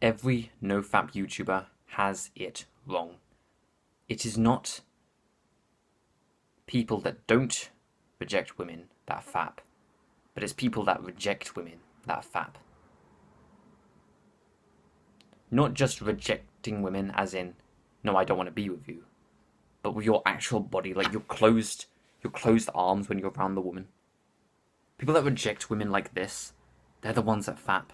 Every NoFap YouTuber has it wrong. It is not people that don't reject women that FAP, but it's people that reject women that FAP. Not just rejecting women as in, no, I don't want to be with you, but with your actual body, like your closed arms when you're around the woman. People that reject women like this, they're the ones that FAP.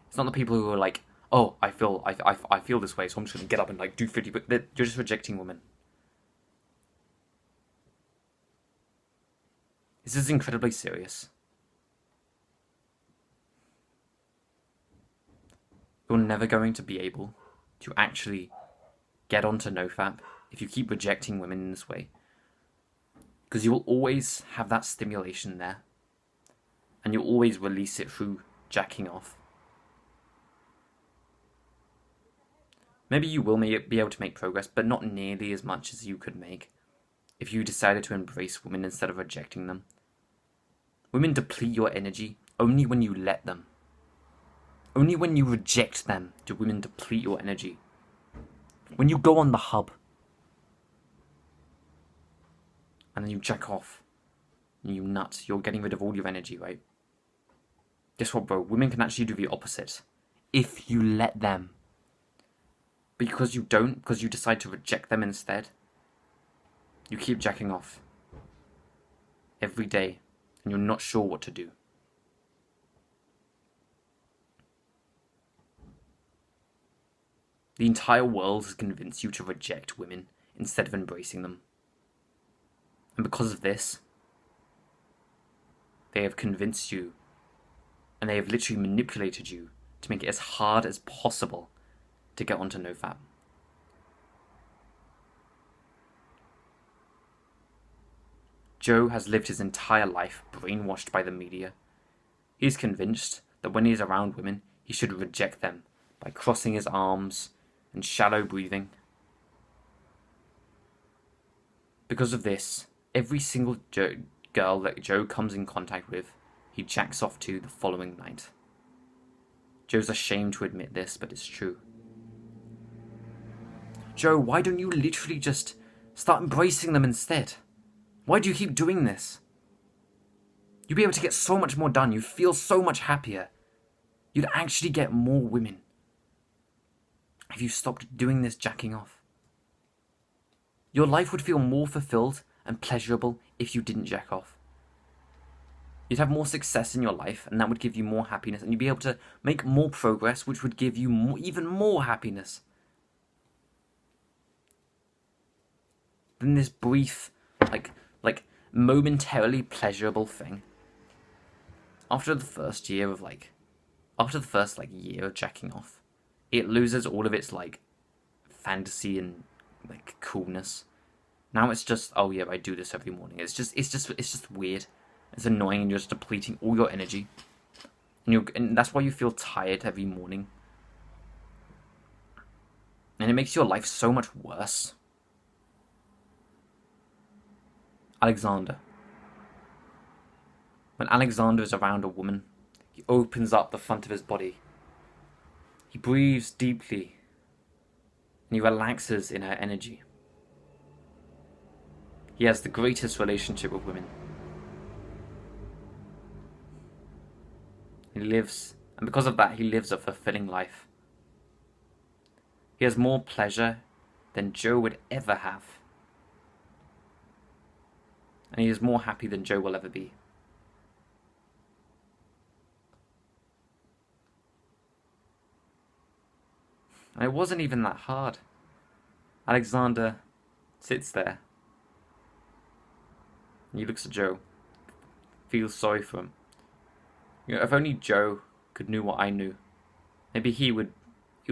It's not the people who are like, oh, I feel this way, so I'm just gonna get up and like do 50. But you're just rejecting women. This is incredibly serious. You're never going to be able to actually get onto NoFap if you keep rejecting women in this way, because you will always have that stimulation there, and you'll always release it through jacking off. Maybe you will be able to make progress, but not nearly as much as you could make if you decided to embrace women instead of rejecting them. Women deplete your energy only when you let them. Only when you reject them do women deplete your energy. When you go on the hub and then you jack off and you nut, you're getting rid of all your energy, right? Guess what, bro? Women can actually do the opposite if you let them. But because you don't, because you decide to reject them instead, you keep jacking off every day and you're not sure what to do. The entire world has convinced you to reject women instead of embracing them. And because of this, they have convinced you and they have literally manipulated you to make it as hard as possible to get onto NoFap. Joe has lived his entire life brainwashed by the media. He is convinced that when he is around women, he should reject them by crossing his arms and shallow breathing. Because of this, every single girl that Joe comes in contact with, he jacks off to the following night. Joe's ashamed to admit this, but it's true. Joe, why don't you literally just start embracing them instead? Why do you keep doing this? You'd be able to get so much more done. You'd feel so much happier. You'd actually get more women if you stopped doing this jacking off. Your life would feel more fulfilled and pleasurable if you didn't jack off. You'd have more success in your life, and that would give you more happiness, and you'd be able to make more progress, which would give you even more happiness than this brief, like momentarily pleasurable thing. After the first year of year of jacking off, it loses all of its fantasy and coolness. Now it's just, oh yeah, I do this every morning. It's just weird. It's annoying, and you're just depleting all your energy, and that's why you feel tired every morning. And it makes your life so much worse. Alexander. When Alexander is around a woman, he opens up the front of his body. He breathes deeply, and he relaxes in her energy. He has the greatest relationship with women. He lives, and because of that, he lives a fulfilling life. He has more pleasure than Joe would ever have. And he is more happy than Joe will ever be. And it wasn't even that hard. Alexander sits there. And he looks at Joe. Feels sorry for him. If only Joe could know what I knew, maybe he would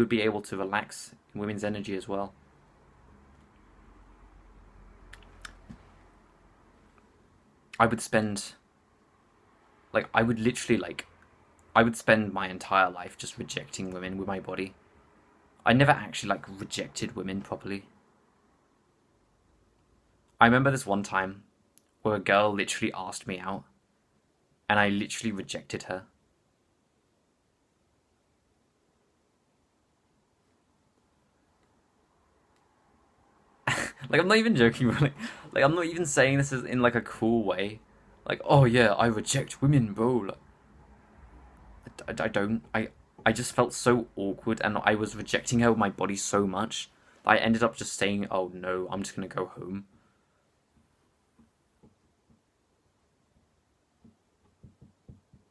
be able to relax in women's energy as well. I would spend my entire life just rejecting women with my body. I never actually rejected women properly. I remember this one time where a girl literally asked me out, and I literally rejected her. Like, I'm not even joking, but like, I'm not even saying this in like a cool way. Like, oh yeah, I reject women, bro. Like, I don't. I just felt so awkward, and I was rejecting her with my body so much that I ended up just saying, "Oh no, I'm just gonna go home."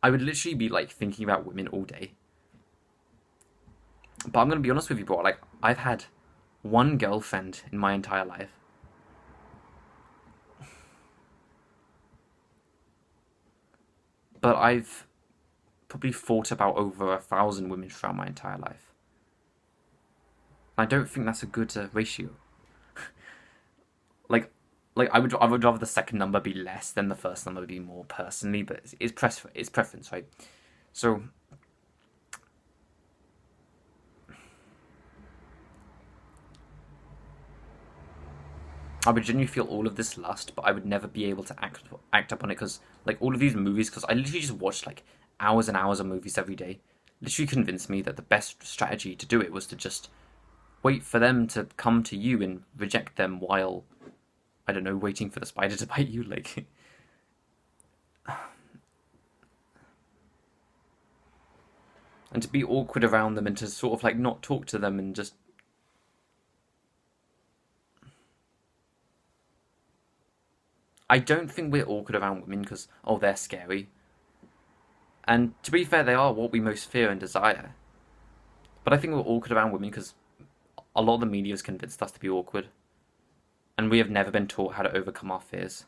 I would literally be like thinking about women all day. But I'm gonna be honest with you, bro. Like, I've had one girlfriend in my entire life. But I've probably thought about over 1,000 women throughout my entire life. I don't think that's a good ratio. Like, I would rather the second number be less than the first number be more personally, but it's preference, right? So I would genuinely feel all of this lust, but I would never be able to act upon it because, like, all of these movies, because I literally just watched like hours and hours of movies every day, literally convinced me that the best strategy to do it was to just wait for them to come to you and reject them while, I don't know, waiting for the spider to bite you. Like, and to be awkward around them and to sort of like not talk to them and just. I don't think we're awkward around women because, oh, they're scary. And to be fair, they are what we most fear and desire. But I think we're awkward around women because a lot of the media has convinced us to be awkward. And we have never been taught how to overcome our fears.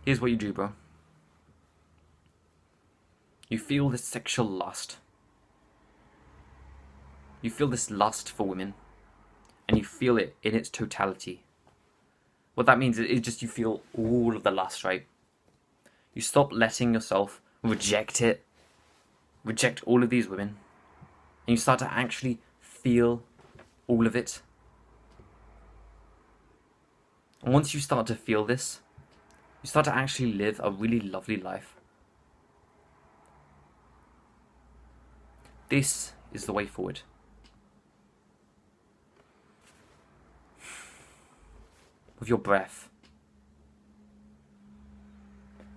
Here's what you do, bro. You feel this sexual lust. You feel this lust for women. And you feel it in its totality. What that means is just you feel all of the lust, right? You stop letting yourself reject it. Reject all of these women. And you start to actually feel all of it. And once you start to feel this, you start to actually live a really lovely life. This is the way forward. With your breath.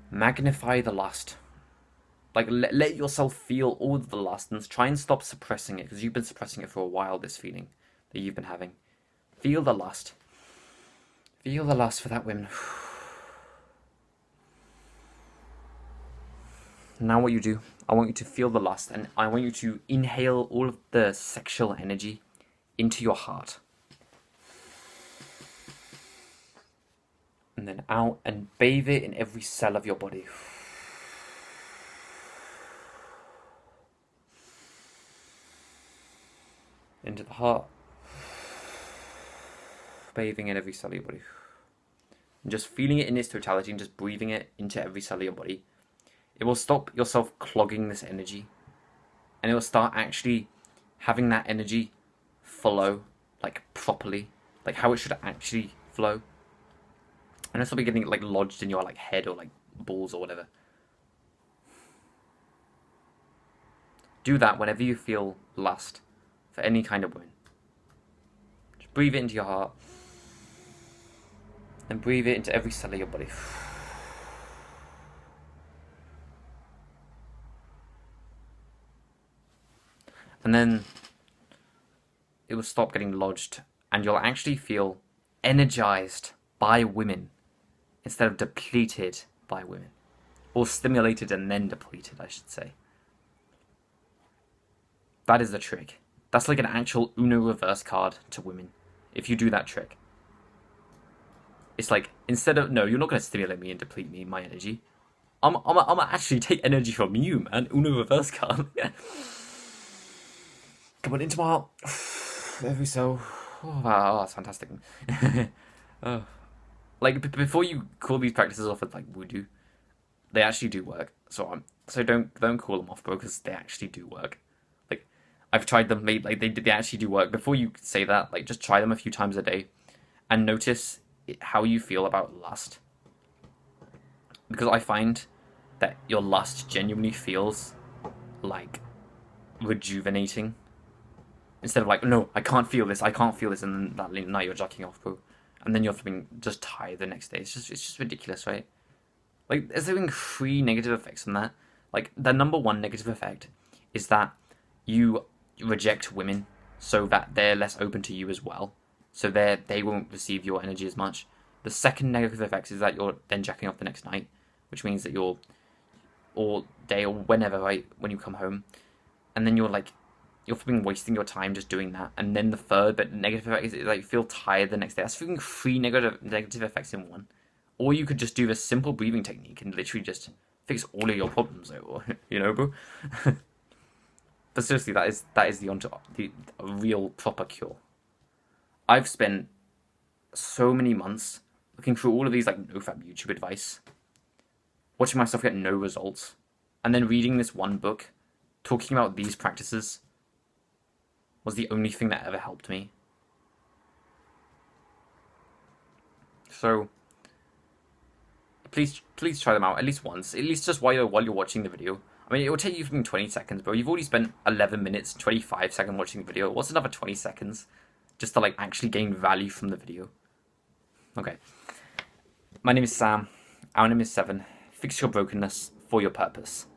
Magnify the lust. Like, let yourself feel all of the lust and try and stop suppressing it, because you've been suppressing it for a while, this feeling that you've been having. Feel the lust. Feel the lust for that woman. Now what you do, I want you to feel the lust, and I want you to inhale all of the sexual energy into your heart. And then out and bathe it in every cell of your body. Into the heart. Bathing in every cell of your body. And just feeling it in its totality and just breathing it into every cell of your body. It will stop yourself clogging this energy. And it will start actually having that energy flow, like, properly. Like, how it should actually flow. And it'll be getting, like, lodged in your, like, head or, like, balls or whatever. Do that whenever you feel lust for any kind of woman. Just breathe it into your heart. And breathe it into every cell of your body. And then it will stop getting lodged, and you'll actually feel energized by women instead of depleted by women. Or stimulated and then depleted, I should say. That is the trick. That's like an actual Uno reverse card to women, if you do that trick. It's like, instead of, no, you're not going to stimulate me and deplete me, my energy. I'm actually take energy from you, man. Uno reverse card. Come on, into my heart. Every cell. Oh, wow, that's fantastic. Oh. Like, before you call these practices off as, like, voodoo, they actually do work. So don't call them off, bro, because they actually do work. Like, I've tried them, like, they actually do work. Before you say that, like, just try them a few times a day and notice how you feel about lust. because I find that your lust genuinely feels like rejuvenating. Instead of like, no, I can't feel this, and then that night you're jacking off, bro. And then you're feeling just tired the next day. It's just ridiculous, right? Like, there's having 3 negative effects on that. Like, the number 1 negative effect is that you reject women so that they're less open to you as well. So they won't receive your energy as much. The second negative effect is that you're then jacking off the next night, which means that you're all day or whenever, right, when you come home, and then you're freaking wasting your time just doing that. And then the third but negative effect is like you feel tired the next day. That's freaking 3 negative effects in one. Or you could just do this simple breathing technique and literally just fix all of your problems, bro. But seriously, that is the real proper cure. I've spent so many months looking through all of these like NoFap YouTube advice, watching myself get no results, and then reading this one book talking about these practices was the only thing that ever helped me. So please try them out at least once, at least just while you're watching the video. I mean, it will take you from 20 seconds, bro. You've already spent 11 minutes, 25 seconds watching the video. What's another 20 seconds just to like actually gain value from the video? Okay. My name is Sam. Our name is 7. Fix your brokenness for your purpose.